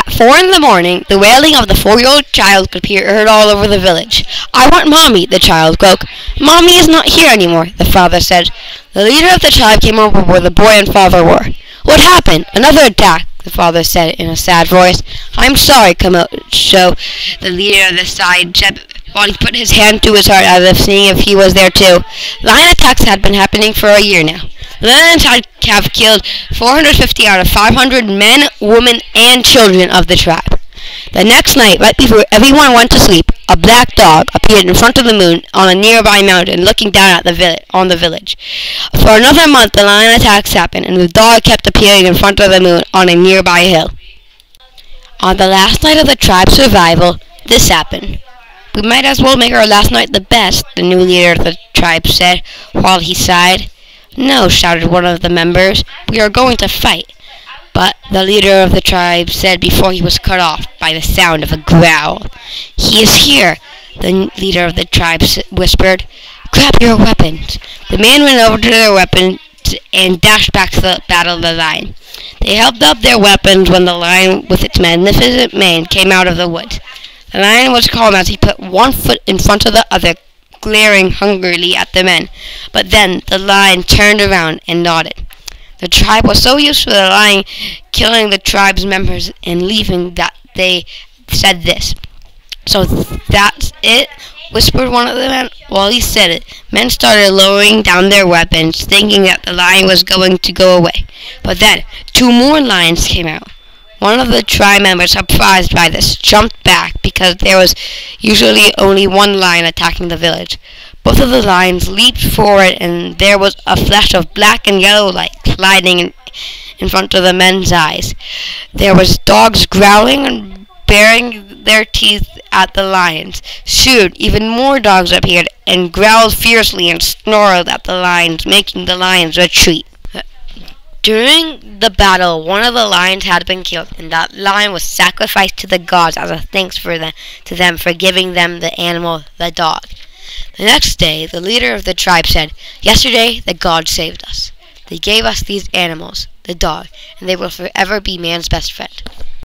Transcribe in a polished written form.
At 4 in the morning, the wailing of the 4-year-old child could be heard all over the village. "I want Mommy," the child croaked. "Mommy is not here anymore," the father said. The leader of the tribe came over where the boy and father were. "What happened? Another attack," the father said in a sad voice. "I'm sorry, Camacho," the leader of the tribe said, while he put his hand to his heart as if seeing if he was there too. Lion attacks had been happening for a year now. The lions have killed 450 out of 500 men, women, and children of the tribe. The next night, right before everyone went to sleep, a black dog appeared in front of the moon on a nearby mountain, looking down at the village. For another month, the lion attacks happened, and the dog kept appearing in front of the moon on a nearby hill. On the last night of the tribe's survival, this happened. "We might as well make our last night the best," the new leader of the tribe said, while he sighed. "No," shouted one of the members, "we are going to fight." But the leader of the tribe said before he was cut off by the sound of a growl. "He is here," the leader of the tribe whispered. "Grab your weapons." The man went over to their weapons and dashed back to the battle of the lion. They held up their weapons when the lion with its magnificent mane came out of the woods. The lion was calm as he put one foot in front of the other, glaring hungrily at the men. But then the lion turned around and nodded. The tribe was so used to the lion killing the tribe's members and leaving that they said this. "So that's it?" whispered one of the men. While he said it, men started lowering down their weapons, thinking that the lion was going to go away. But then 2 more lions came out. One of the tribe members, surprised by this, jumped back because there was usually only one lion attacking the village. Both of the lions leaped forward, and there was a flash of black and yellow light gliding in front of the men's eyes. There was dogs growling and baring their teeth at the lions. Soon, even more dogs appeared and growled fiercely and snarled at the lions, making the lions retreat. During the battle, one of the lions had been killed, and that lion was sacrificed to the gods as a thanks to them for giving them the animal, the dog. The next day, the leader of the tribe said, "Yesterday, the gods saved us. They gave us these animals, the dog, and they will forever be man's best friend."